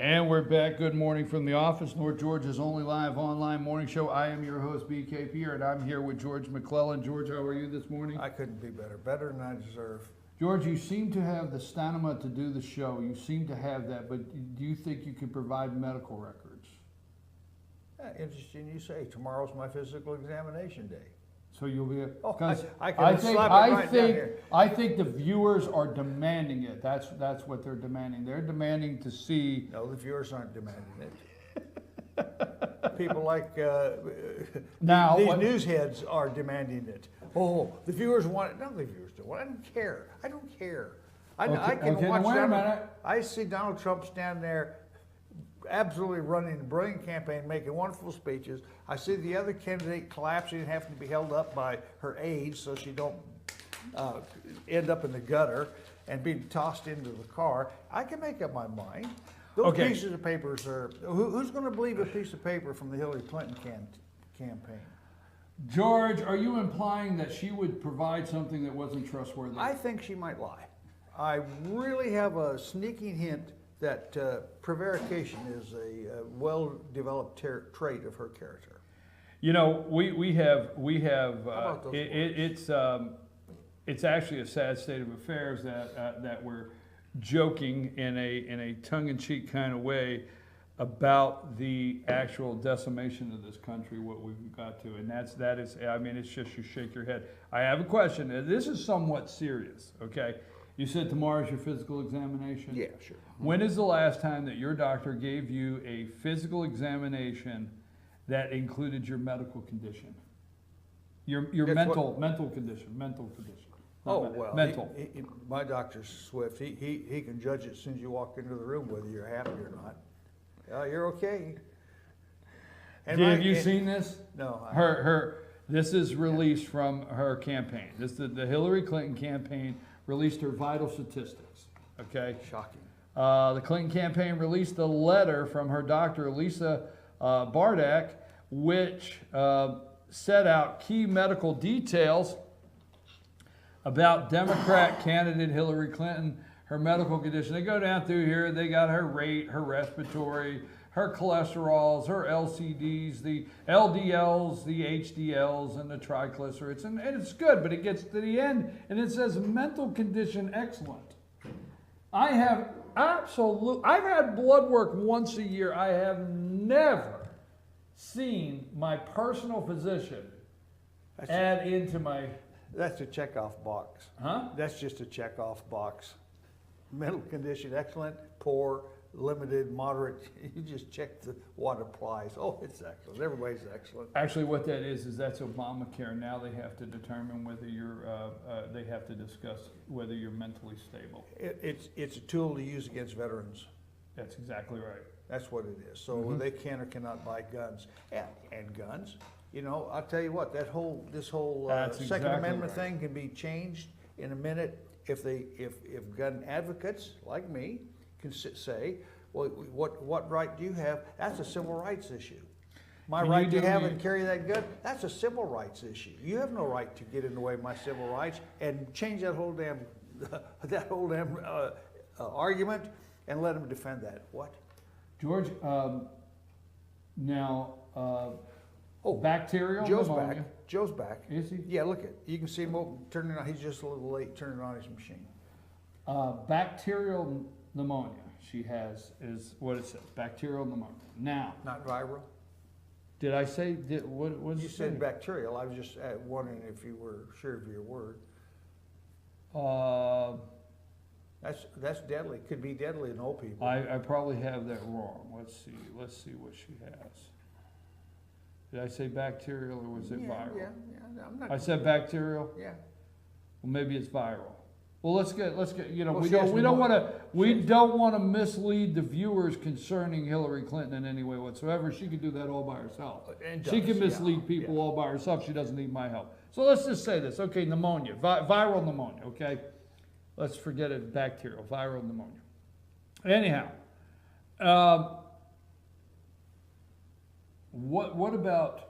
And we're back. Good morning from the office, North Georgia's only live online morning show. I am your host, BK Pierre, and I'm here with George McClellan. George, how are you this morning? I couldn't be better. Better than I deserve. George, you seem to have the stamina to do the show. You seem to have that, but do you think you can provide medical records? Interesting you say. Tomorrow's my physical examination day. So you'll be. Oh, Because I can slap it right down here. I think the viewers are demanding it. That's what they're demanding. They're demanding to see. No, the viewers aren't demanding it. People like Now, these news heads are demanding it. Oh, the viewers want it. No, the viewers don't want it. I don't care. I don't care. I can watch wait a minute. that. I see Donald Trump stand there absolutely running a brilliant campaign, making wonderful speeches. I see the other candidate collapsing and having to be held up by her aides so she don't end up in the gutter and being tossed into the car. I can make up my mind. Those pieces of papers are, who's going to believe a piece of paper from the Hillary Clinton campaign? George, are you implying that she would provide something that wasn't trustworthy? I think she might lie. I really have a sneaking hint that prevarication is a well-developed trait of her character. You know, we have it's actually a sad state of affairs that we're joking in a tongue-in-cheek kind of way about the actual decimation of this country, what we've got to, and that is, I mean, it's just, you shake your head. I have a question. This is somewhat serious, okay? You said tomorrow's your physical examination? Yeah, sure. When is the last time that your doctor gave you a physical examination that included your medical condition? Your mental condition. Oh, well, mental. My doctor's swift. He can judge it as soon as you walk into the room whether you're happy or not. You're okay. And have you seen this? No. This is released from her campaign. The Hillary Clinton campaign released her vital statistics. Okay. Shocking. The Clinton campaign released a letter from her doctor, Lisa Bardak, which set out key medical details about Democrat candidate Hillary Clinton, her medical condition. They go down through here. They got her rate, her respiratory, her cholesterols, her LCDs, the LDLs, the HDLs, and the triglycerides. And it's good, but it gets to the end, and it says mental condition excellent. I've had blood work once a year. I have never seen my personal physician add into my... That's a checkoff box. Huh? That's just a checkoff box. Mental condition excellent, poor, limited, moderate. You just check what applies. Oh, it's excellent. Everybody's excellent. Actually, what that is that's Obamacare. Now they have to determine whether you're. They have to discuss whether you're mentally stable. It's a tool to use against veterans. That's exactly right. That's what it is. So they can or cannot buy guns and guns. You know, I'll tell you what. This whole Second Amendment thing can be changed in a minute if gun advocates like me can say, well, what right do you have? That's a civil rights issue. My right to have and carry that gun, that's a civil rights issue. You have no right to get in the way of my civil rights and change that whole damn argument and let them defend that. What? George, bacterial Joe's pneumonia. back. Joe's back. Is he? Yeah, look at. You can see him turning on. He's just a little late turning on his machine. Bacterial pneumonia. She has is what it says. Bacterial pneumonia. Now, Not viral. did I say what was You said bacterial. I was just wondering if you were sure of your word. That's deadly. Could be deadly in old people. I probably have that wrong. Let's see what she has. Did I say bacterial or was it viral? Yeah. I'm not. I said bacterial. Yeah. Well, maybe it's viral. Well, let's get. You know, Well, we don't want to mislead the viewers concerning Hillary Clinton in any way whatsoever. She could do that all by herself. She can mislead people all by herself. She doesn't need my help. So let's just say this. Okay, pneumonia, viral pneumonia. Okay, let's forget it. Bacterial, viral pneumonia. Anyhow, what about?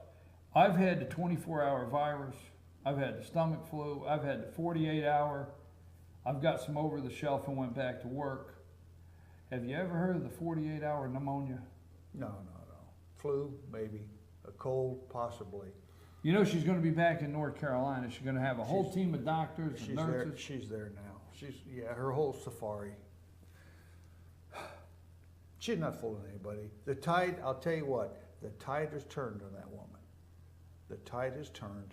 I've had the 24-hour virus. I've had the stomach flu. I've had the 48-hour. I've got some over the shelf and went back to work. Have you ever heard of the 48-hour pneumonia? No. Flu, maybe. A cold, possibly. You know she's going to be back in North Carolina. She's going to have a whole team of doctors and nurses. She's there now. Her whole safari. She's not fooling anybody. The tide, I'll tell you what, the tide has turned on that woman. The tide has turned.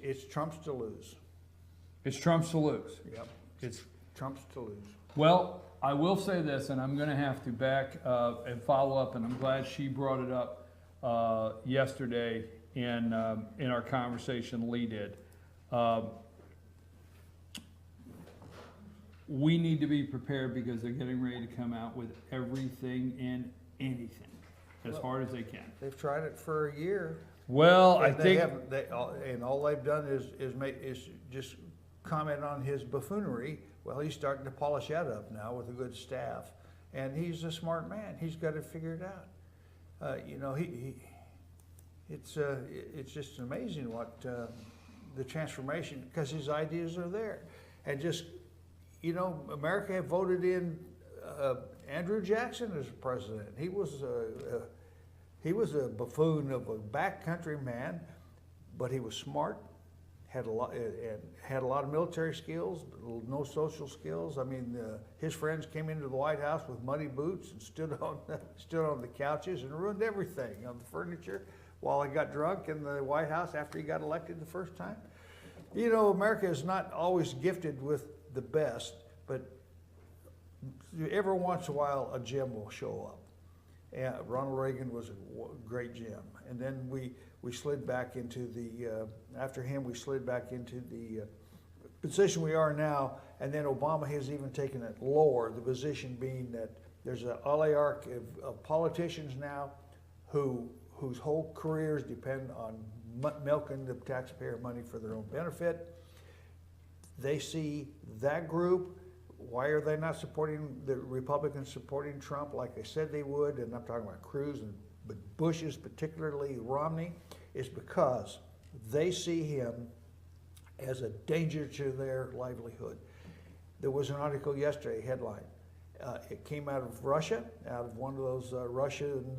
It's Trump's to lose. It's Trump's to lose. Yep. It's Trump's to lose. Well, I will say this, and I'm going to have to back and follow up, and I'm glad she brought it up yesterday in our conversation Lee did. We need to be prepared because they're getting ready to come out with everything and anything as hard as they can. They've tried it for a year. Well, I think and all they've done is just comment on his buffoonery. Well, he's starting to polish that up now with a good staff, and he's a smart man. He's got it figured out. It's just amazing what the transformation, because his ideas are there, and just America had voted in Andrew Jackson as president. He was a buffoon of a backcountry man, but he was smart. Had a lot of military skills, but no social skills. I mean, his friends came into the White House with muddy boots and stood on the couches and ruined everything on the furniture while he got drunk in the White House after he got elected the first time. America is not always gifted with the best, but every once in a while a gem will show up. And Ronald Reagan was a great gem, and then we slid back into the after him we slid back into the position we are now, and then Obama has even taken it lower, the position being that there's an oligarchy of politicians now whose whole careers depend on milking the taxpayer money for their own benefit. They see that group. Why are they not supporting the Republicans supporting Trump like they said they would? And I'm talking about Cruz and Bush's, particularly Romney, is because they see him as a danger to their livelihood. There was an article yesterday, headline. It came out of Russia, out of one of those Russian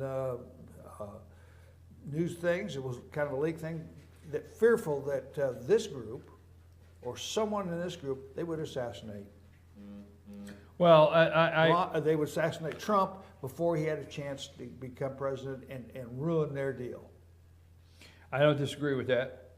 news things. It was kind of a leak thing. That fearful that this group or someone in this group, they would assassinate. Well, they would assassinate Trump before he had a chance to become president and ruin their deal. I don't disagree with that.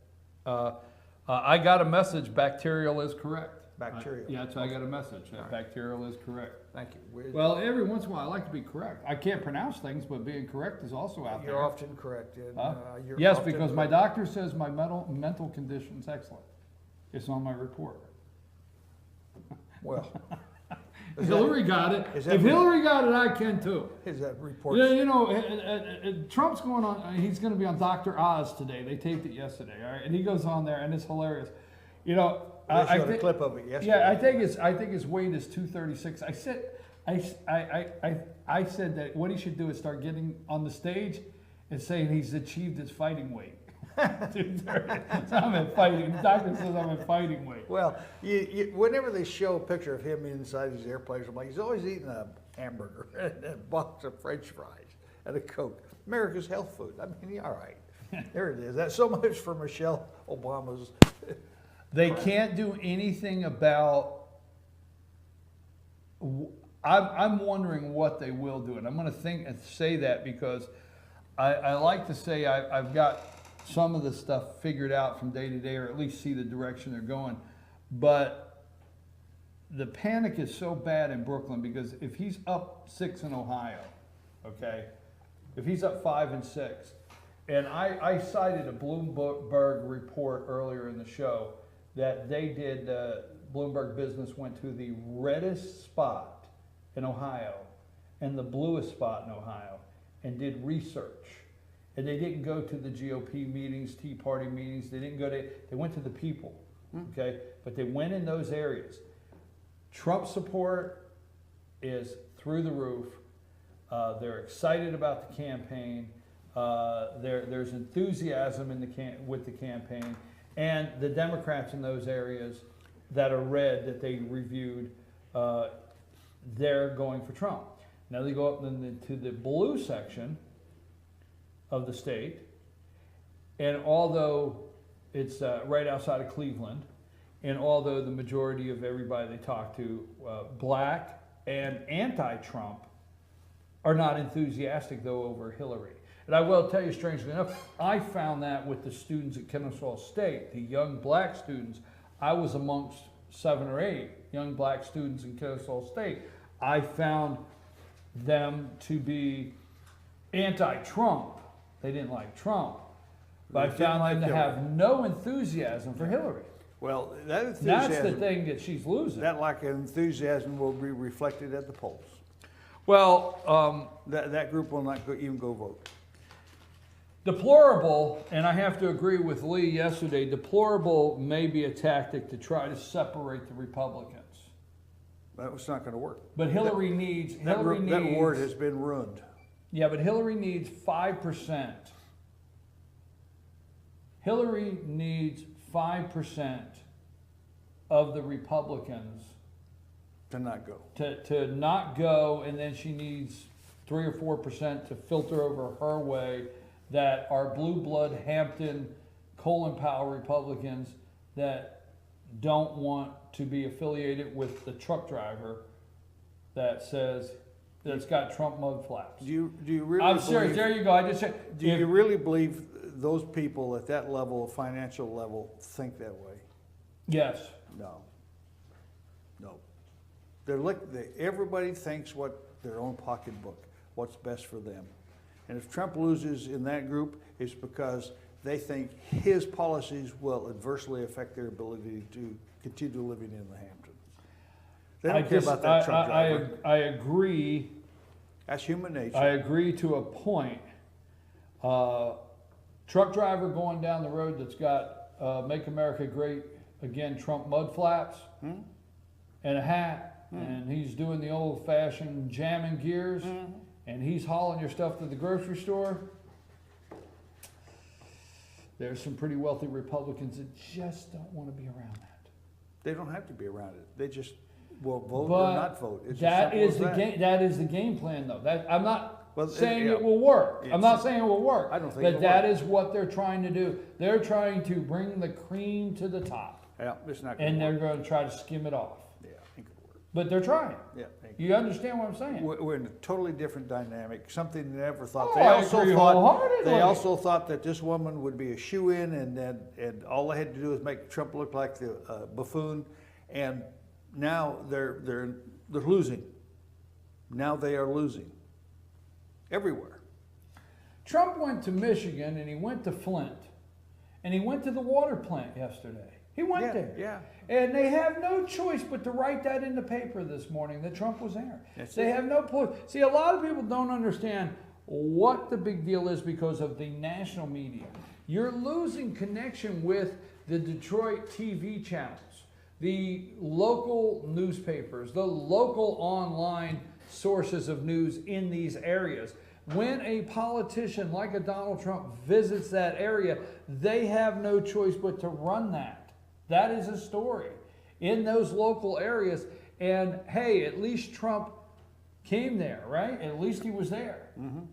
I got a message, bacterial is correct. Bacterial. Yeah, I got a message, bacterial is correct. Thank you. Well, every once in a while I like to be correct. I can't pronounce things, but being correct is also out there. You're often corrected. Yes, because my doctor says my mental condition's excellent. It's on my report. Well, Hillary got it. If Hillary got it, I can too. Is that report? Yeah, Trump's going on. He's going to be on Dr. Oz today. They taped it yesterday, all right? And he goes on there, and it's hilarious. They showed a clip of it yesterday. Yeah, I think his weight is 236. I said that what he should do is start getting on the stage and saying he's achieved his fighting weight. 230. So I'm at fighting. The doctor says I'm at fighting weight. Well, whenever they show a picture of him inside these airplanes, I'm like, he's always eating a hamburger and a box of French fries and a Coke. America's health food. I mean, all right. There it is. That's so much for Michelle Obama's. They can't do anything about. I'm wondering what they will do, and I'm going to say that because I like to say I've got some of the stuff figured out from day to day, or at least see the direction they're going. But the panic is so bad in Brooklyn because if he's up 6 in Ohio, okay, if he's up 5 and 6, and I cited a Bloomberg report earlier in the show that they did, Bloomberg Business went to the reddest spot in Ohio and the bluest spot in Ohio and did research. And they didn't go to the GOP meetings, Tea Party meetings. They didn't go to. They went to the people, okay. But they went in those areas. Trump support is through the roof. They're excited about the campaign. There's enthusiasm with the campaign, and the Democrats in those areas that are red that they reviewed, they're going for Trump. Now they go up to the blue section of the state, and although it's right outside of Cleveland, and although the majority of everybody they talk to, black and anti-Trump, are not enthusiastic though over Hillary. And I will tell you, strangely enough, I found that with the students at Kennesaw State, the young black students. I was amongst 7 or 8 young black students in Kennesaw State. I found them to be anti-Trump. They didn't like Trump. But I found them to have no enthusiasm for Hillary. Well, that enthusiasm, that's the thing that she's losing. That lack of enthusiasm will be reflected at the polls. Well, that group will not even go vote. Deplorable, and I have to agree with Lee yesterday, deplorable may be a tactic to try to separate the Republicans. That was not going to work. But Hillary needs... That word has been ruined. Yeah, but Hillary needs 5%. Hillary needs 5% of the Republicans to not go. To not go, and then she needs 3 or 4% to filter over her way, that are blue blood Hampton, Colin Powell Republicans that don't want to be affiliated with the truck driver that says that's got Trump mud flaps. Do you really? I'm serious. There you go. I just said. Do you really believe those people at that level, financial level, think that way? Yes. No. Everybody thinks what their own pocketbook, what's best for them. And if Trump loses in that group, it's because they think his policies will adversely affect their ability to continue living in the Hamptons. They don't care about that truck driver. I agree. That's human nature. I agree to a point. Truck driver going down the road that's got Make America Great Again Trump mud flaps and a hat, and he's doing the old-fashioned jamming gears, and he's hauling your stuff to the grocery store. There's some pretty wealthy Republicans that just don't want to be around that. They don't have to be around it. They just will vote or not vote. It's that is the game. That is the game plan, though. I'm not saying it will work. I'm not saying it will work. I don't think but it will that work. is what they're trying to do. They're trying to bring the cream to the top. Yeah, it's not. And they're going to try to skim it off. Yeah, ain't gonna work. But they're trying. Yeah, you understand what I'm saying? We're in a totally different dynamic. Something they never thought. Oh, I agree wholeheartedly. They also thought that this woman would be a shoo-in, and all they had to do was make Trump look like the buffoon. And now they're losing. Now they are losing everywhere. Trump went to Michigan, and he went to Flint, and he went to the water plant yesterday. He went there. Yeah. And they have no choice but to write that in the paper this morning that Trump was there. They have no point. See, a lot of people don't understand what the big deal is because of the national media. You're losing connection with the Detroit TV channels, the local newspapers, the local online sources of news in these areas. When a politician like a Donald Trump visits that area, they have no choice but to run that. That is a story in those local areas. And hey, at least Trump came there, right? At least he was there. Mm-hmm.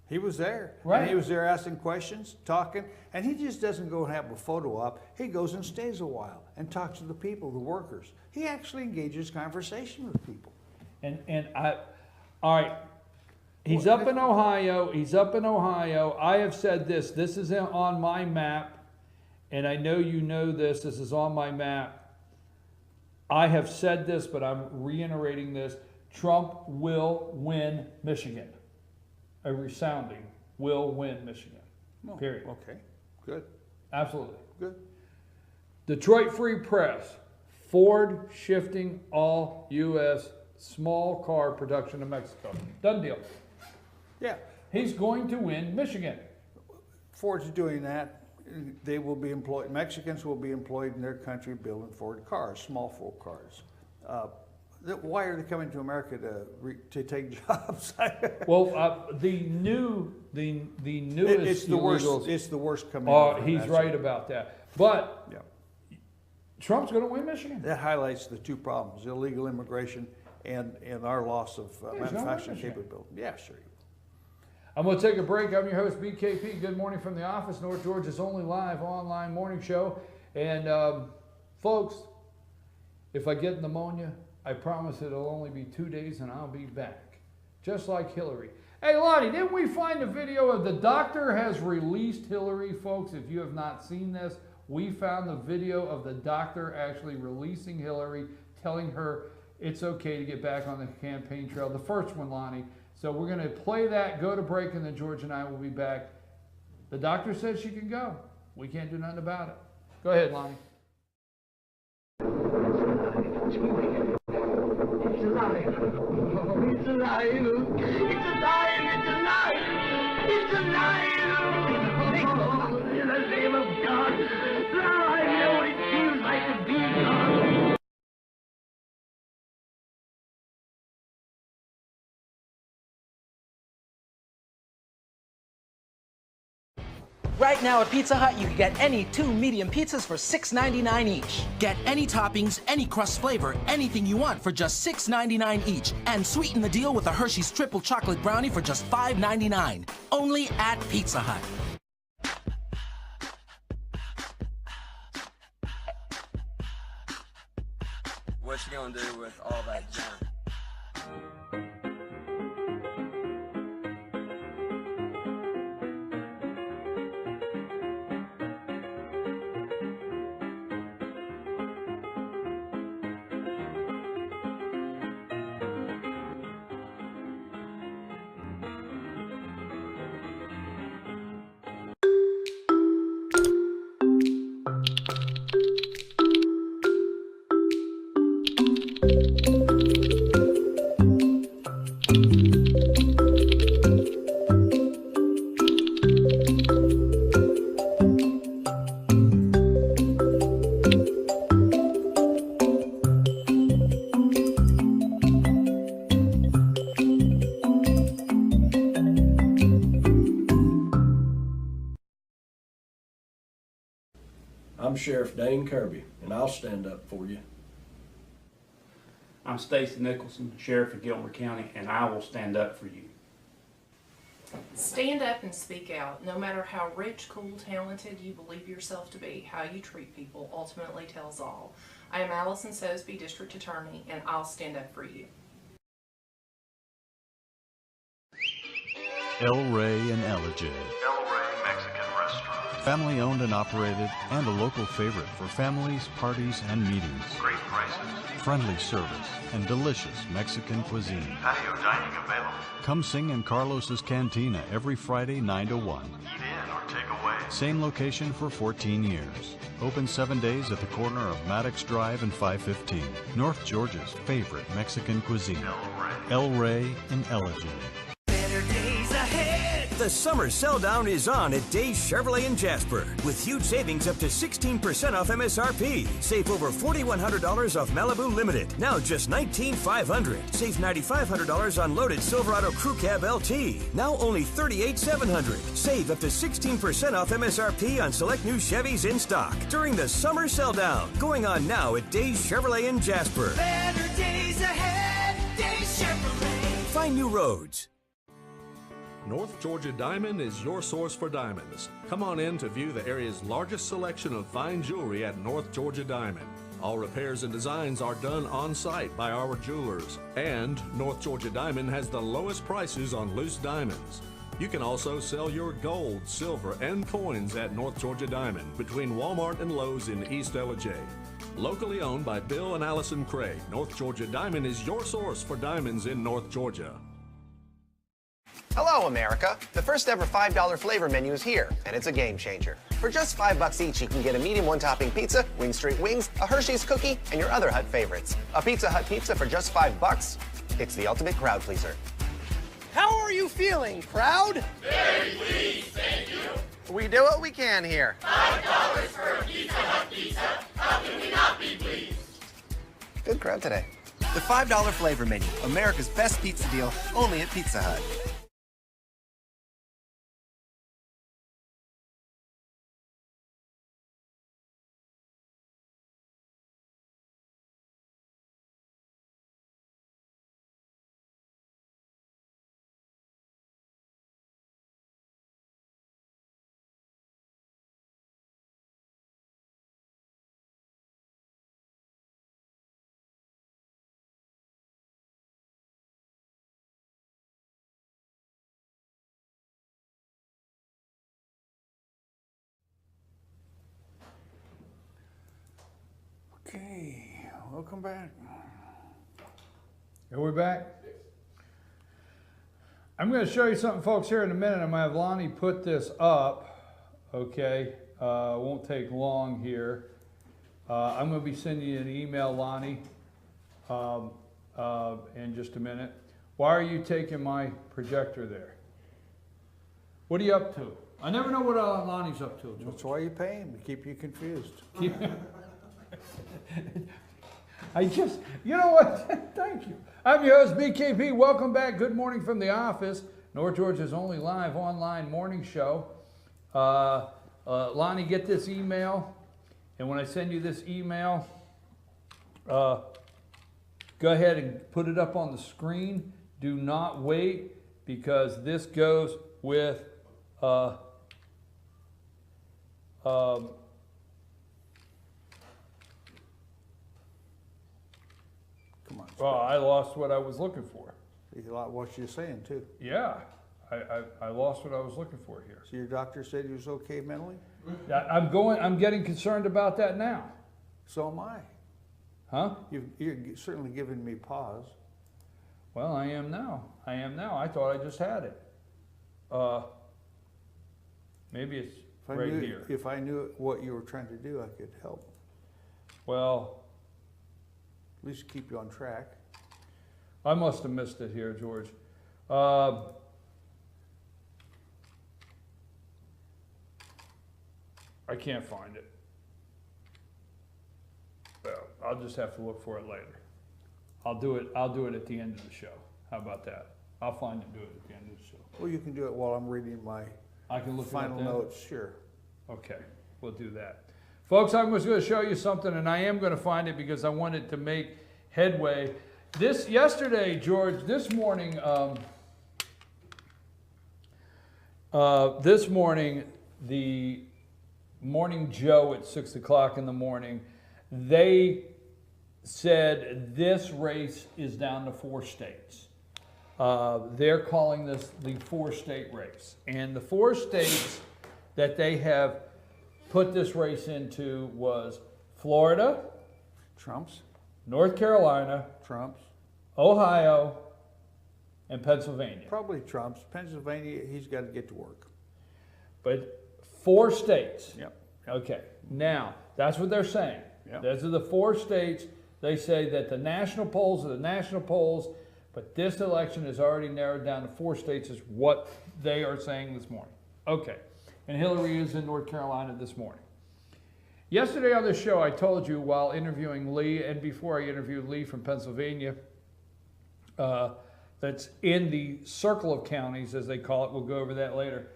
He was there. Right. And he was there asking questions, talking. And he just doesn't go and have a photo op. He goes and stays a while and talks to the people, the workers. He actually engages conversation with people. All right. He's up in Ohio. He's up in Ohio. I have said this. This is on my map. And I know you know this. This is on my map. I have said this, but I'm reiterating this. Trump will win Michigan. A resounding will win Michigan. Period. Okay. Good. Absolutely. Good. Detroit Free Press. Ford shifting all U.S. small car production to Mexico. Done deal. Yeah. He's going to win Michigan. Ford's doing that. They will be employed. Mexicans will be employed in their country building Ford cars, small Ford cars. Why are they coming to America to take jobs? Well, the newest it's the worst. illegals. It's the worst coming. He's right about that. But Trump's going to win Michigan. That highlights the two problems: illegal immigration and our loss of manufacturing capability. Yeah, sure. I'm going to take a break. I'm your host, BKP. Good morning from the office, North Georgia's only live online morning show. And folks, if I get pneumonia, I promise it'll only be 2 days and I'll be back. Just like Hillary. Hey, Lonnie, didn't we find a video of the doctor has released Hillary, folks? If you have not seen this, we found the video of the doctor actually releasing Hillary, telling her it's okay to get back on the campaign trail. The first one, Lonnie. So we're going to play that, go to break, and then George and I will be back. The doctor says she can go. We can't do nothing about it. Go ahead, Lonnie. It's alive. It's alive. It's alive. It's alive. It's alive. In the name of God. Now I know what it feels like to be God. Right now at Pizza Hut, you can get any 2 medium pizzas for $6.99 each. Get any toppings, any crust flavor, anything you want for just $6.99 each. And sweeten the deal with a Hershey's Triple Chocolate Brownie for just $5.99. Only at Pizza Hut. What you gonna do with all that junk? I'm Sheriff Dane Kirby, and I'll stand up for you. I'm Stacy Nicholson, Sheriff of Gilmer County, and I will stand up for you. Stand up and speak out. No matter how rich, cool, talented you believe yourself to be, how you treat people ultimately tells all. I am Allison Sosby, District Attorney, and I'll stand up for you. El Rey and Elijah. El Rey Mexican Restaurant. Family owned and operated, and a local favorite for families, parties, and meetings. Great prices. Friendly service and delicious Mexican cuisine. Patio dining available. Come sing in Carlos's Cantina every Friday 9 to 1. Eat in or take away. Same location for 14 years. Open 7 days at the corner of Maddox Drive and 515. North Georgia's favorite Mexican cuisine. El Rey and Elijah. The summer sell-down is on at Days Chevrolet in Jasper with huge savings up to 16% off MSRP. Save over $4,100 off Malibu Limited, now just $19,500. Save $9,500 on loaded Silverado Crew Cab LT, now only $38,700. Save up to 16% off MSRP on select new Chevys in stock during the summer sell-down. Going on now at Days Chevrolet in Jasper. Better days ahead. Days Chevrolet. Find new roads. North Georgia Diamond is your source for diamonds. Come on in to view the area's largest selection of fine jewelry at North Georgia Diamond. All repairs and designs are done on site by our jewelers. And North Georgia Diamond has the lowest prices on loose diamonds. You can also sell your gold, silver, and coins at North Georgia Diamond between Walmart and Lowe's in East Elijah. Locally owned by Bill and Allison Craig, North Georgia Diamond is your source for diamonds in North Georgia. Hello, America. The first ever $5 flavor menu is here, and it's a game changer. For just $5 each, you can get a medium one-topping pizza, Wing Street Wings, a Hershey's cookie, and your other Hut favorites. A Pizza Hut pizza for just $5. It's the ultimate crowd pleaser. How are you feeling, crowd? Very pleased, thank you. We do what we can here. $5 for a Pizza Hut pizza. How can we not be pleased? Good crowd today. The $5 flavor menu, America's best pizza deal, only at Pizza Hut. Okay, welcome back. Are we back? I'm going to show you something, folks, here in a minute. I'm going to have Lonnie put this up, okay? Won't take long here. I'm going to be sending you an email, Lonnie, in just a minute. Why are you taking my projector there? What are you up to? I never know what Lonnie's up to. George. That's why you pay him, to keep you confused. I just, you know what? Thank you. I'm your host, BKP. Welcome back. Good morning from the office. North Georgia's only live online morning show. Lonnie, get this email. And when I send you this email, go ahead and put it up on the screen. Do not wait, because this goes with come on. Well, I lost what I was looking for. You like what you're saying too. Yeah, I lost what I was looking for here. So your doctor said he was okay mentally? I'm getting concerned about that now. So am I. Huh? You're certainly giving me pause. Well, I am now. I thought I just had it. Maybe it's here. If I knew what you were trying to do, I could help. Well, at least keep you on track. I must have missed it here, George. I can't find it. Well, I'll just have to look for it later. I'll do it at the end of the show. How about that? I'll find it and do it at the end of the show. Well, you can do it while I'm reading my final notes. Sure. Okay, we'll do that. Folks, I'm just going to show you something, and I am going to find it because I wanted to make headway. Yesterday, George, this morning, the Morning Joe at 6 o'clock in the morning, they said this race is down to 4 states. They're calling this the 4-state race. And the 4 states that they have put this race into was Florida, Trump's, North Carolina, Trump's, Ohio, and Pennsylvania. Probably Trump's. Pennsylvania, he's got to get to work. But 4 states. Yep. Okay. Now, that's what they're saying. Yep. Those are the 4 states. They say that the national polls are the national polls, but this election is already narrowed down to 4 states is what they are saying this morning. Okay. And Hillary is in North Carolina this morning. Yesterday on this show, I told you while interviewing Lee, and before I interviewed Lee from Pennsylvania, that's in the circle of counties, as they call it. We'll go over that later.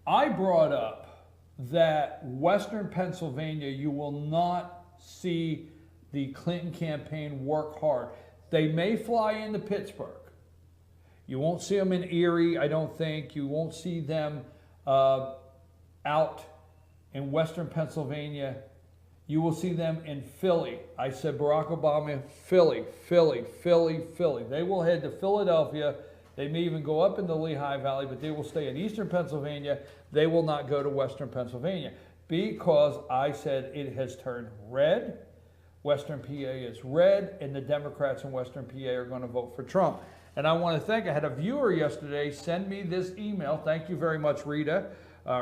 I brought up that Western Pennsylvania, you will not see the Clinton campaign work hard. They may fly into Pittsburgh. You won't see them in Erie, I don't think. You won't see them out in Western Pennsylvania. You will see them in Philly. I said Barack Obama, Philly. They will head to Philadelphia. They may even go up in the Lehigh Valley, but they will stay in Eastern Pennsylvania. They will not go to Western Pennsylvania because I said it has turned red. Western PA is red, and the Democrats in Western PA are going to vote for Trump. And I want to thank, I had a viewer yesterday send me this email. Thank you very much, Rita.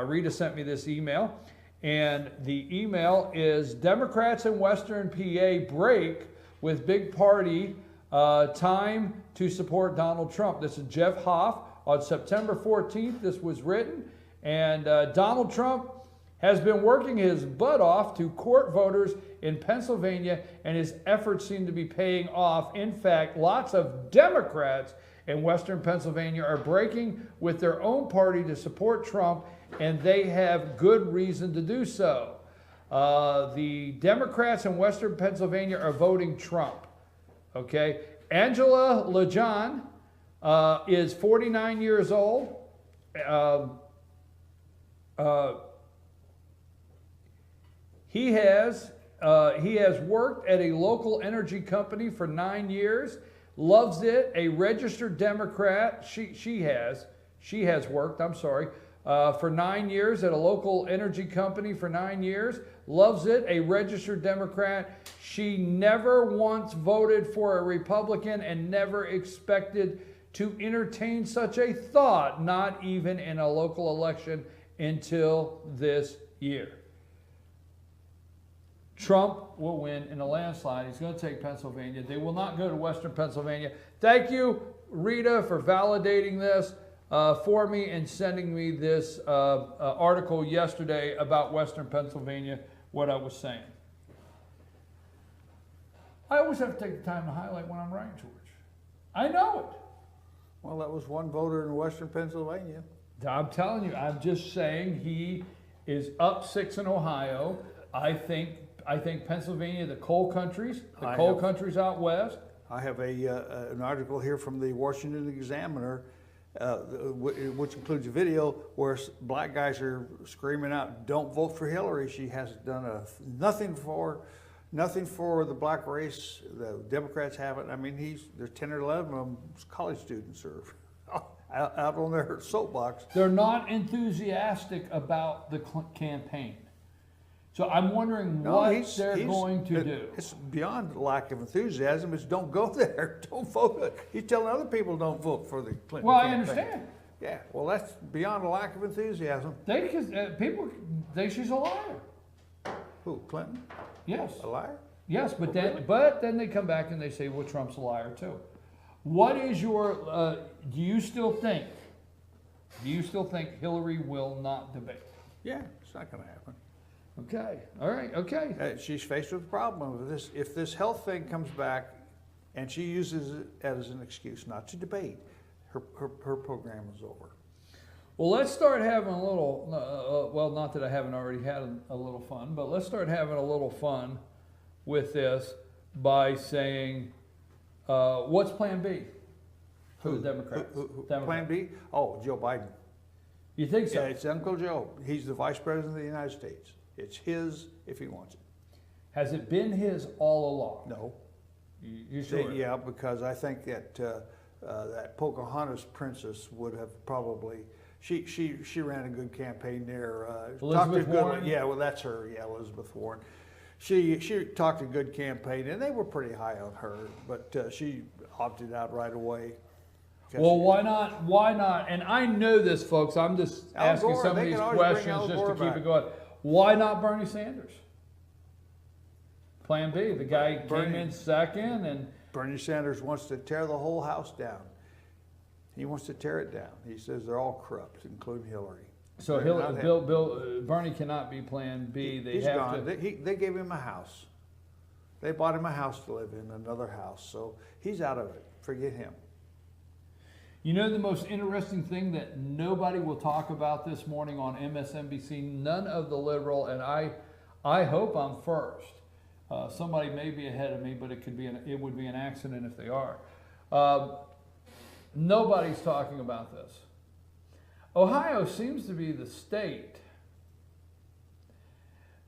Rita sent me this email. And the email is Democrats in Western PA break with big party time to support Donald Trump. This is Jeff Hoff on September 14th. This was written. And Donald Trump has been working his butt off to court voters in Pennsylvania, and his efforts seem to be paying off. In fact, lots of Democrats in Western Pennsylvania are breaking with their own party to support Trump, and they have good reason to do so. The Democrats in Western Pennsylvania are voting Trump. Okay, Angela LeJohn is 49 years old. He has worked at a local energy company for 9 years, loves it, a registered Democrat. She has worked, for 9 years at a local energy company for 9 years. Loves it, a registered Democrat. She never once voted for a Republican and never expected to entertain such a thought, not even in a local election, until this year. Trump will win in a landslide. He's going to take Pennsylvania. They will not go to Western Pennsylvania. Thank you, Rita, for validating this for me and sending me this article yesterday about Western Pennsylvania, what I was saying. I always have to take the time to highlight when I'm right, George. I know it. Well, that was one voter in Western Pennsylvania. I'm telling you, I'm just saying he is up 6 in Ohio. I think Pennsylvania, the coal countries out west. I have an article here from the Washington Examiner, which includes a video where black guys are screaming out, "Don't vote for Hillary. She hasn't done nothing for the black race. The Democrats haven't." I mean, there's 10 or 11 of them college students are out on their soapbox. They're not enthusiastic about the campaign. So I'm wondering what they're going to do. It's beyond lack of enthusiasm. It's don't go there. Don't vote. He's telling other people don't vote for the Clinton Well, campaign. I understand. Yeah, well, that's beyond a lack of enthusiasm. People think she's a liar. Who, Clinton? Yes. A liar? Yes, but then they come back and they say, well, Trump's a liar too. What is your, do you still think Hillary will not debate? Yeah, it's not going to happen. Okay, all right, okay. She's faced with a problem of this. If this health thing comes back and she uses it as an excuse not to debate, her program is over. Well, let's start having a little, well, not that I haven't already had a little fun, but let's start having a little fun with this by saying, what's Plan B for the Democrats? Plan B? Oh, Joe Biden. You think so? Yeah, it's Uncle Joe. He's the Vice President of the United States. It's his if he wants it. Has it been his all along? No. You sure? Yeah, because I think that that Pocahontas princess would have probably, she ran a good campaign there. Elizabeth Warren? Yeah, well, that's her. Yeah, Elizabeth Warren. She talked a good campaign, and they were pretty high on her, but she opted out right away. Well, why not? Why not? And I know this, folks. I'm just asking some of these questions just to keep it going. Why not Bernie Sanders? Plan B. The guy came in second, and Bernie Sanders wants to tear the whole house down. He wants to tear it down. He says they're all corrupt, including Hillary. So Bernie cannot be Plan B. He's gone. They gave him a house. They bought him a house to live in, another house. So he's out of it. Forget him. You know the most interesting thing that nobody will talk about this morning on MSNBC, none of the liberal, and I hope I'm first. Somebody may be ahead of me, but it would be an accident if they are. Nobody's talking about this. Ohio seems to be the state.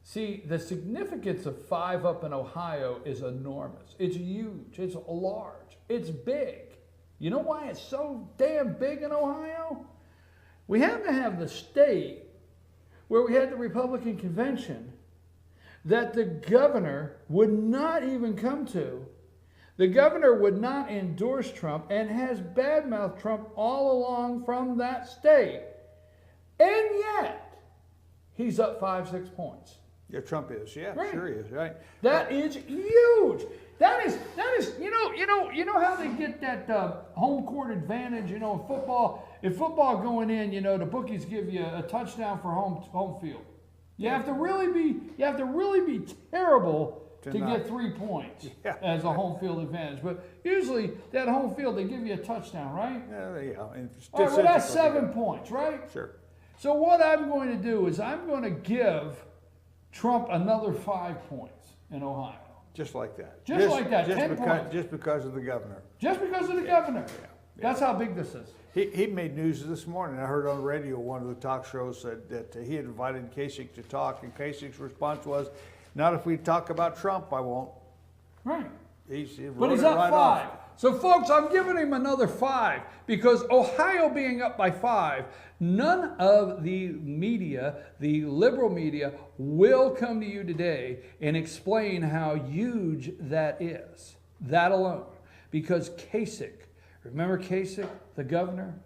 See, the significance of 5 up in Ohio is enormous. It's huge. It's large. It's big. You know why it's so damn big in Ohio? We happen to have the state where we had the Republican convention that the governor would not even come to. The governor would not endorse Trump and has badmouthed Trump all along from that state. And yet, he's up 5-6 points. Yeah, Trump is. Yeah, right. Sure he is. Right. That is huge. That is. You know how they get that home court advantage. You know, in football going in, you know, the bookies give you a touchdown for home field. You have to really be terrible to get 3 points as a home field advantage. But usually that home field, they give you a touchdown, right? Yeah. All right, well, that's 7 points, right? Sure. So what I'm going to do is I'm going to give Trump another 5 points in Ohio. Just like that. Just like that, 10 points. Just because of the governor. Just because of the governor. Yeah. That's how big this is. He made news this morning. I heard on the radio, one of the talk shows said that he had invited Kasich to talk, and Kasich's response was, "Not if we talk about Trump, I won't." Right. But he's up 5. So folks, I'm giving him another 5 because Ohio being up by 5, none of the media, the liberal media, will come to you today and explain how huge that is. That alone. Because Kasich, remember Kasich, the governor?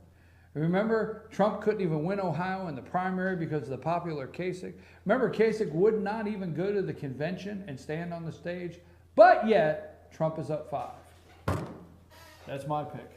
Remember, Trump couldn't even win Ohio in the primary because of the popular Kasich. Remember, Kasich would not even go to the convention and stand on the stage, but yet Trump is up 5. That's my pick.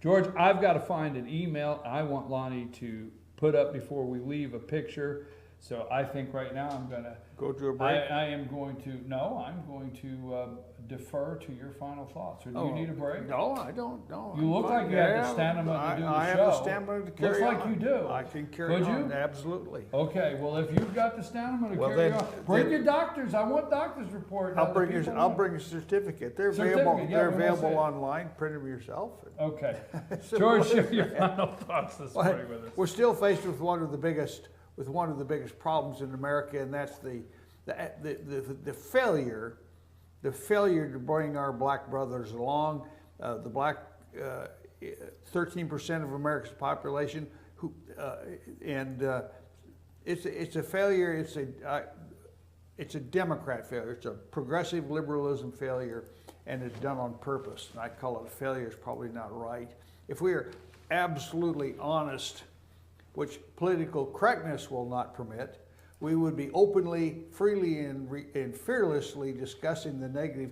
George, I've got to find an email I want Lonnie to put up before we leave a picture. So I think right now I'm going to go to a break. I'm going to defer to your final thoughts. Or do you need a break? No, I don't. No, you look like you have the stamina to do the show. I have the stamina to carry on. Looks like you do. I can carry on. Could you? Absolutely. Okay. Well, if you've got the stamina to carry on, bring your doctors. I want doctor's report. I'll bring a certificate. They're available. They're available online. Print them yourself. Okay. George, share your final thoughts this morning with us. We're still faced with one of the biggest problems in America, and that's the failure to bring our black brothers along. The black 13% of America's population, it's a failure. It's a Democrat failure. It's a progressive liberalism failure, and it's done on purpose. And I call it a failure. It's probably not right. If we are absolutely honest, which political correctness will not permit, we would be openly, freely, and fearlessly discussing the negative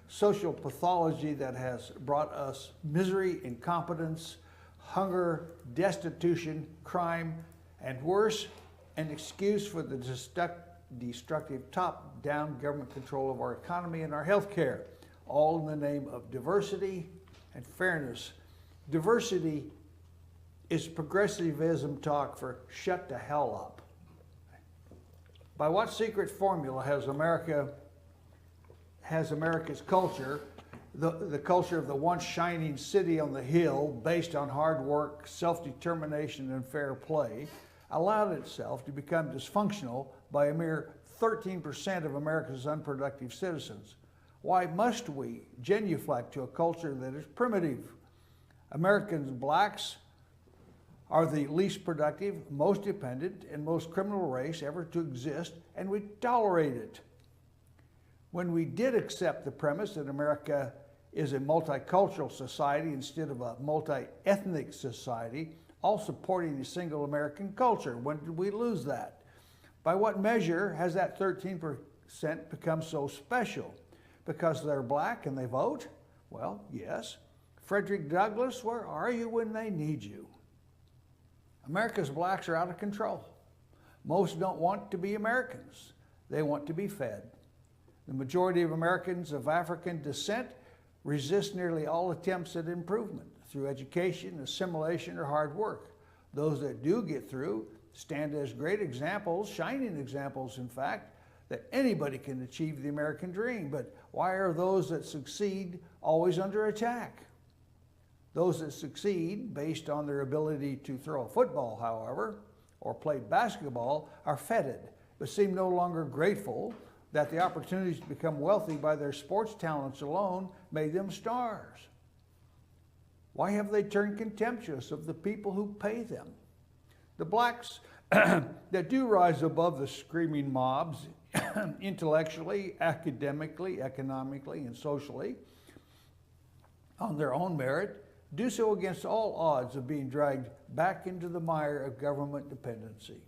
social pathology that has brought us misery, incompetence, hunger, destitution, crime, and worse, an excuse for the destructive top-down government control of our economy and our health care, all in the name of diversity and fairness. Diversity is progressivism talk for shut the hell up. By what secret formula has America's culture, the culture of the once shining city on the hill based on hard work, self-determination, and fair play, allowed itself to become dysfunctional by a mere 13% of America's unproductive citizens? Why must we genuflect to a culture that is primitive? Americans, blacks, are the least productive, most dependent, and most criminal race ever to exist, and we tolerate it. When we did accept the premise that America is a multicultural society instead of a multi-ethnic society, all supporting a single American culture, when did we lose that? By what measure has that 13% become so special? Because they're black and they vote? Well, yes. Frederick Douglass, where are you when they need you? America's blacks are out of control. Most don't want to be Americans. They want to be fed. The majority of Americans of African descent resist nearly all attempts at improvement through education, assimilation, or hard work. Those that do get through stand as great examples, shining examples, in fact, that anybody can achieve the American dream. But why are those that succeed always under attack? Those that succeed based on their ability to throw a football, however, or play basketball, are feted, but seem no longer grateful that the opportunities to become wealthy by their sports talents alone made them stars. Why have they turned contemptuous of the people who pay them? The blacks that do rise above the screaming mobs intellectually, academically, economically, and socially on their own merit, do so against all odds of being dragged back into the mire of government dependency.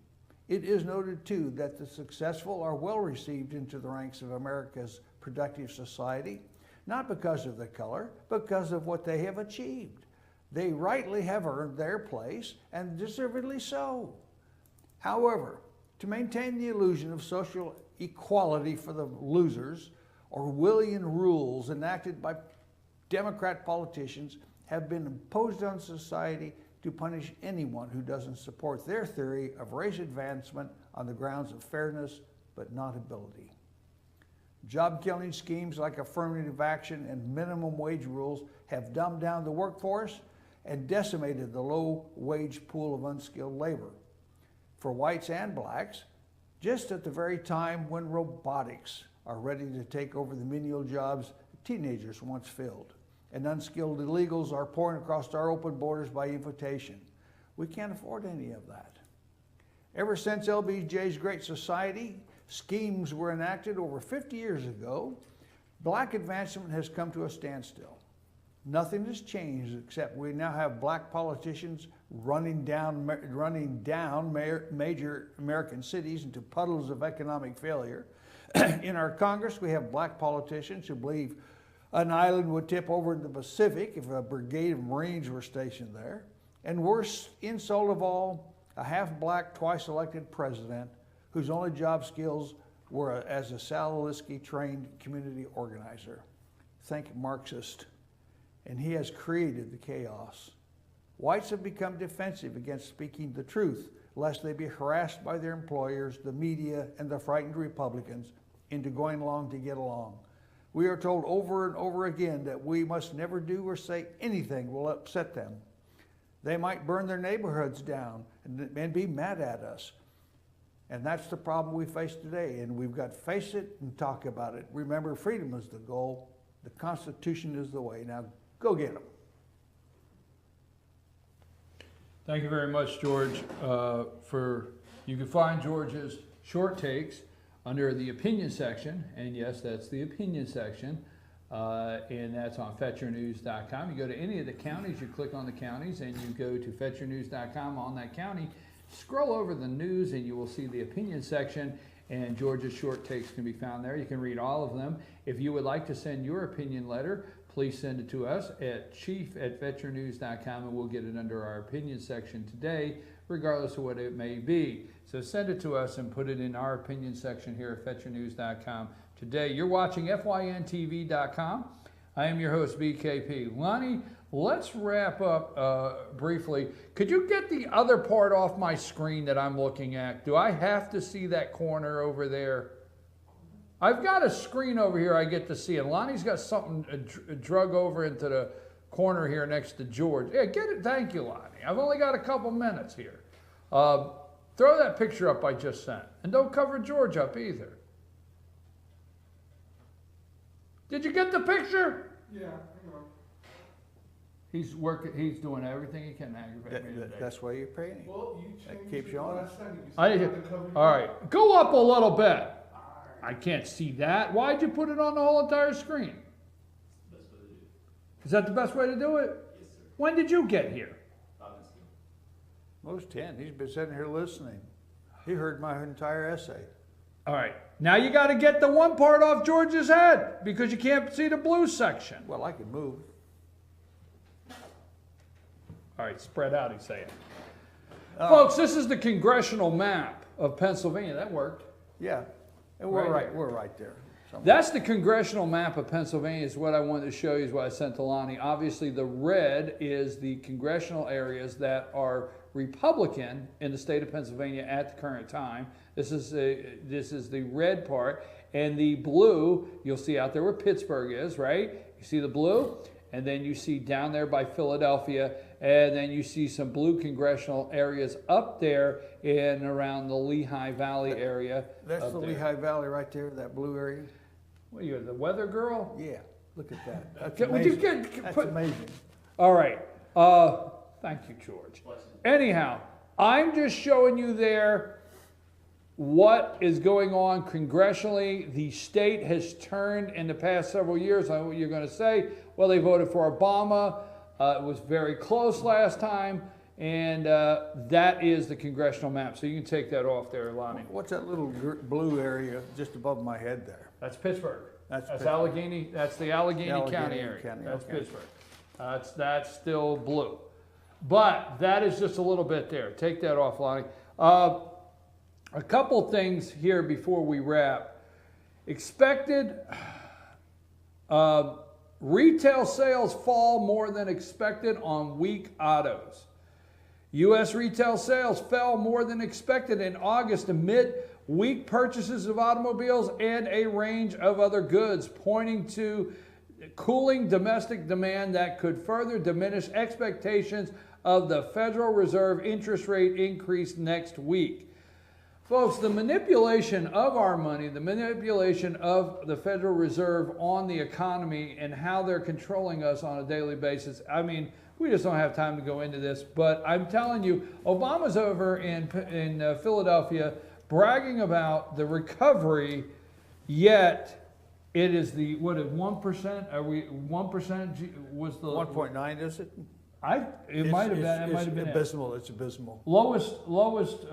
It is noted, too, that the successful are well received into the ranks of America's productive society, not because of their color, but because of what they have achieved. They rightly have earned their place, and deservedly so. However, to maintain the illusion of social equality for the losers, Orwellian rules enacted by Democrat politicians have been imposed on society to punish anyone who doesn't support their theory of race advancement on the grounds of fairness but not ability. Job-killing schemes like affirmative action and minimum wage rules have dumbed down the workforce and decimated the low-wage pool of unskilled labor. For whites and blacks, just at the very time when robotics are ready to take over the menial jobs teenagers once filled, and unskilled illegals are pouring across our open borders by invitation. We can't afford any of that. Ever since LBJ's Great Society, schemes were enacted over 50 years ago, black advancement has come to a standstill. Nothing has changed except we now have black politicians running down major American cities into puddles of economic failure. In our Congress, we have black politicians who believe an island would tip over in the Pacific if a brigade of Marines were stationed there. And worst insult of all, a half-black, twice-elected president whose only job skills were as a Salinsky-trained community organizer. Think Marxist. And he has created the chaos. Whites have become defensive against speaking the truth, lest they be harassed by their employers, the media, and the frightened Republicans into going along to get along. We are told over and over again that we must never do or say anything will upset them. They might burn their neighborhoods down and be mad at us. And that's the problem we face today, and we've got to face it and talk about it. Remember, freedom is the goal. The Constitution is the way. Now, go get them. Thank you very much, George. You can find George's short takes under the opinion section, and yes, that's the opinion section, and that's on fetchernews.com. You go to any of the counties, you click on the counties, and you go to fetchernews.com on that county. Scroll over the news, and you will see the opinion section, and George's short takes can be found there. You can read all of them. If you would like to send your opinion letter, please send it to us at chief@fetchernews.com, and we'll get it under our opinion section today, regardless of what it may be. So send it to us and put it in our opinion section here at fetchernews.com today. You're watching fyntv.com. I am your host, BKP. Lonnie, let's wrap up briefly. Could you get the other part off my screen that I'm looking at? Do I have to see that corner over there? I've got a screen over here I get to see, and Lonnie's got something drug over into the corner here next to George. Yeah, get it. Thank you, Lonnie. I've only got a couple minutes here. Throw that picture up I just sent, and don't cover George up either. Did you get the picture? Yeah, hang on. He's working. He's doing everything he can to aggravate me today. That's why you're paying. Well, you that keeps you on. All right, go up a little bit. I can't see that. Why'd you put it on the whole entire screen? Is that the best way to do it? Yes, sir. When did you get here? Most 10. He's been sitting here listening. He heard my entire essay. All right. Now you got to get the one part off George's head because you can't see the blue section. Well, I can move. All right, spread out, he's saying. Folks, this is the congressional map of Pennsylvania. That worked. Yeah. And we're right there. Somewhere. That's the congressional map of Pennsylvania is what I wanted to show you, is what I sent to Lonnie. Obviously, the red is the congressional areas that are Republican in the state of Pennsylvania at the current time. This is the red part. And the blue, you'll see out there where Pittsburgh is, right? You see the blue? And then you see down there by Philadelphia, and then you see some blue congressional areas up there in around the Lehigh Valley area. That's the Lehigh Valley right there, that blue area? What are you, the weather girl? Yeah, look at that. That's amazing. That's amazing. All right. Thank you, George. Anyhow, I'm just showing you there what is going on congressionally. The state has turned in the past several years. I know what you're going to say. Well, they voted for Obama. It was very close last time. And that is the congressional map. So you can take that off there, Lonnie. What's that little blue area just above my head there? That's Pittsburgh. That's Allegheny. That's the Allegheny County area. That's okay. Pittsburgh. That's still blue. But that is just a little bit there. Take that off, Lonnie. A couple things here before we wrap. Expected retail sales fall more than expected on weak autos. U.S. retail sales fell more than expected in August amid weak purchases of automobiles and a range of other goods, pointing to cooling domestic demand that could further diminish expectations of the Federal Reserve interest rate increase next week. Folks, the manipulation of our money, the manipulation of the Federal Reserve on the economy and how they're controlling us on a daily basis. I mean, we just don't have time to go into this, but I'm telling you, Obama's over in Philadelphia bragging about the recovery, yet it is the, what is 1%? Are we 1% was the 1.9, is it? It might have been. It might have been abysmal. It's abysmal. Lowest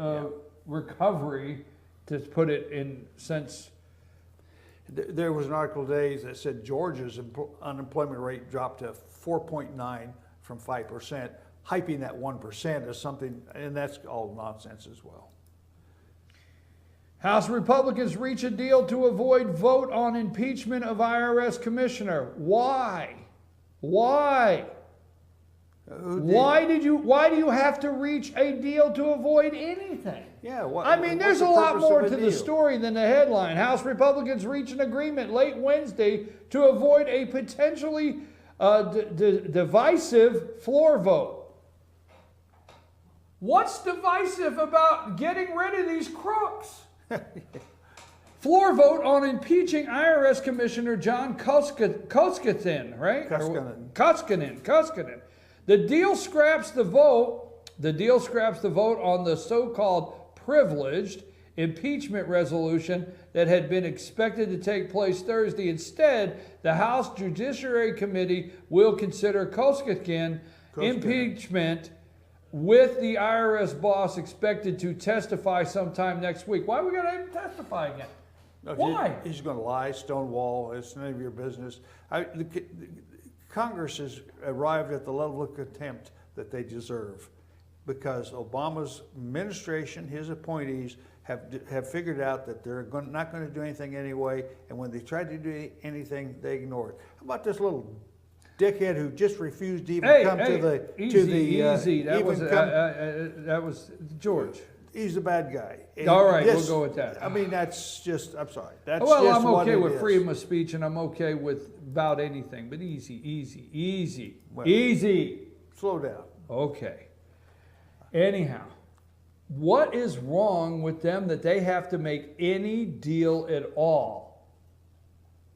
recovery, to put it in sense. There was an article today that said Georgia's unemployment rate dropped to 4.9 from 5%, hyping that 1% as something, and that's all nonsense as well. House Republicans reach a deal to avoid vote on impeachment of IRS commissioner. Why? Why? Why do you have to reach a deal to avoid anything? Yeah, I mean, there's a lot more to the story than the headline. House Republicans reach an agreement late Wednesday to avoid a potentially divisive floor vote. What's divisive about getting rid of these crooks? Floor vote on impeaching IRS Commissioner John Koskinen, right? Koskinen. The deal scraps the vote. The deal scraps the vote on the so-called privileged impeachment resolution that had been expected to take place Thursday. Instead, the House Judiciary Committee will consider Koskinen impeachment, with the IRS boss expected to testify sometime next week. Why are we going to testify again? No, why? He's going to lie, stonewall. It's none of your business. Congress has arrived at the level of contempt that they deserve, because Obama's administration, his appointees, have figured out that they're not going to do anything anyway, and when they try to do anything, they ignore it. How about this little dickhead who just refused to even come to the easy. That was George. He's a bad guy. And all right, we'll go with that. I mean, that's just, I'm sorry. That's well, just I'm what okay it with is. freedom of speech, and I'm okay with about anything, but easy. Well, easy. Slow down. Okay. Anyhow, what is wrong with them that they have to make any deal at all?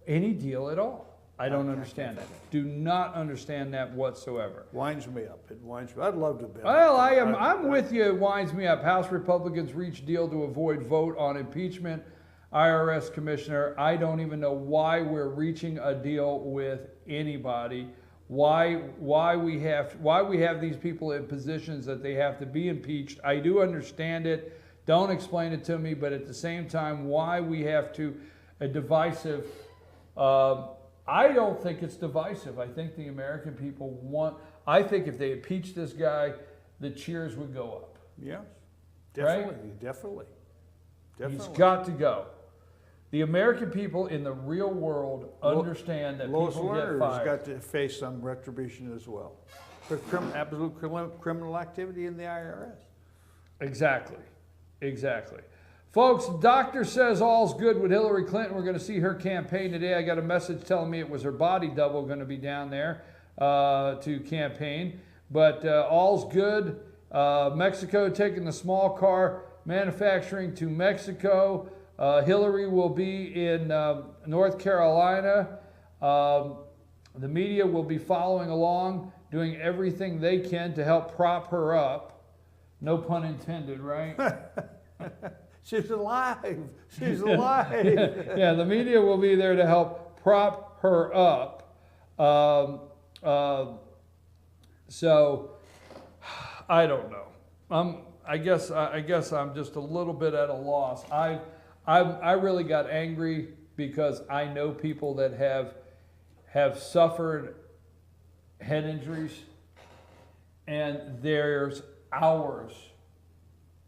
Any deal at all? I don't understand that. Do not understand that whatsoever. Winds me up. It winds me. I'd love to be. Well, I'm with you. It winds me up. House Republicans reach deal to avoid vote on impeachment IRS commissioner. I don't even know why we're reaching a deal with anybody. Why we have these people in positions that they have to be impeached. I do understand it. Don't explain it to me. But at the same time, why we have to a divisive. I don't think it's divisive. I think the American people want. I think if they impeach this guy, the cheers would go up. Yeah, definitely, right? definitely. He's got to go. The American people in the real world understand that Lois people Lerner get fired. has got to face some retribution as well for absolute criminal activity in the IRS. Exactly. Folks, doctor says all's good with Hillary Clinton. We're going to see her campaign today. I got a message telling me it was her body double going to be down there to campaign. But all's good. Mexico taking the small car manufacturing to Mexico. Hillary will be in North Carolina. The media will be following along, doing everything they can to help prop her up. No pun intended, right? She's alive. She's alive. Yeah, the media will be there to help prop her up. So I don't know. I guess I'm just a little bit at a loss. I really got angry because I know people that have suffered head injuries, and there's hours.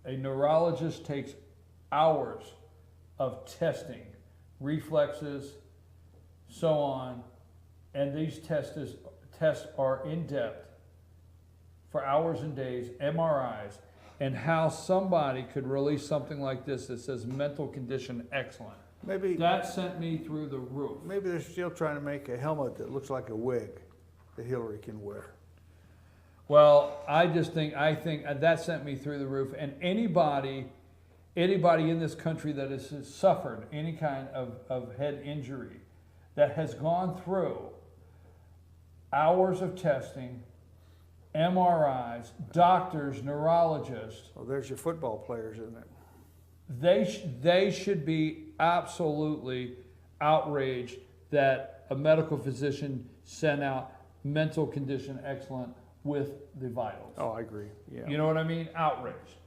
A neurologist takes hours of testing, reflexes, so on, and these tests are in depth for hours and days, MRIs, and how somebody could release something like this that says mental condition excellent. Maybe that sent me through the roof. Maybe they're still trying to make a helmet that looks like a wig that Hillary can wear. Well, I think that sent me through the roof, and anybody anybody in this country that has suffered any kind of head injury, that has gone through hours of testing, MRIs, doctors, neurologists. Well, there's your football players, isn't it? They should be absolutely outraged that a medical physician sent out mental condition excellent with the vitals. Oh, I agree. Yeah. You know what I mean? Outraged.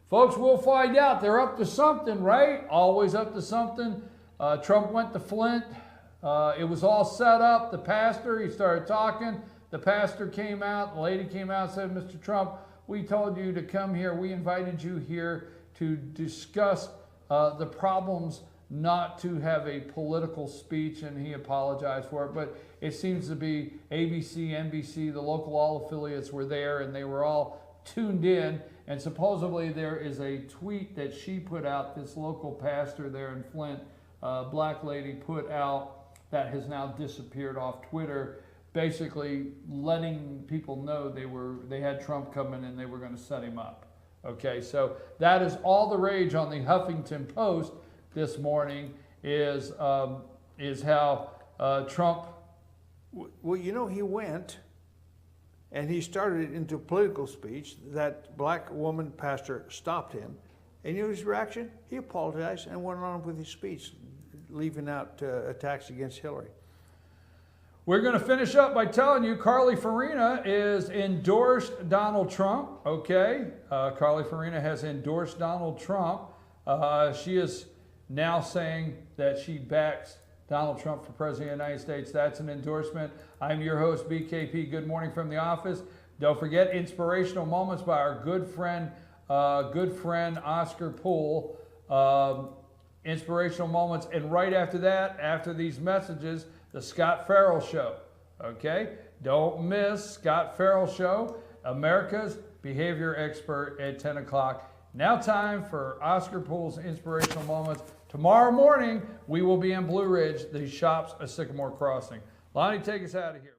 Folks, we'll find out. They're up to something, right? Always up to something. Trump went to Flint. It was all set up. The pastor, he started talking. The pastor came out. The lady came out and said, Mr. Trump, we told you to come here. We invited you here to discuss the problems, not to have a political speech, and he apologized for it. But it seems to be ABC, NBC, the local all affiliates were there, and they were all tuned in. And supposedly there is a tweet that she put out, this local pastor there in Flint, black lady put out, that has now disappeared off Twitter, basically letting people know they had Trump coming and they were going to set him up. Okay, so that is all the rage on the Huffington Post this morning is how Trump. Well, you know, he went and he started it into a political speech. That black woman pastor stopped him, and you know his reaction? He apologized and went on with his speech, leaving out attacks against Hillary. We're going to finish up by telling you Carly Fiorina is endorsed Donald Trump, okay? Carly Fiorina has endorsed Donald Trump. She is now saying that she backs Donald Trump for President of the United States. That's an endorsement. I'm your host, BKP. Good morning from the office. Don't forget Inspirational Moments by our good friend Oscar Poole. Inspirational Moments. And right after that, after these messages, the Scott Farrell Show, okay? Don't miss Scott Farrell Show, America's behavior expert at 10 o'clock. Now time for Oscar Poole's Inspirational Moments. Tomorrow morning, we will be in Blue Ridge, the shops of Sycamore Crossing. Lonnie, take us out of here.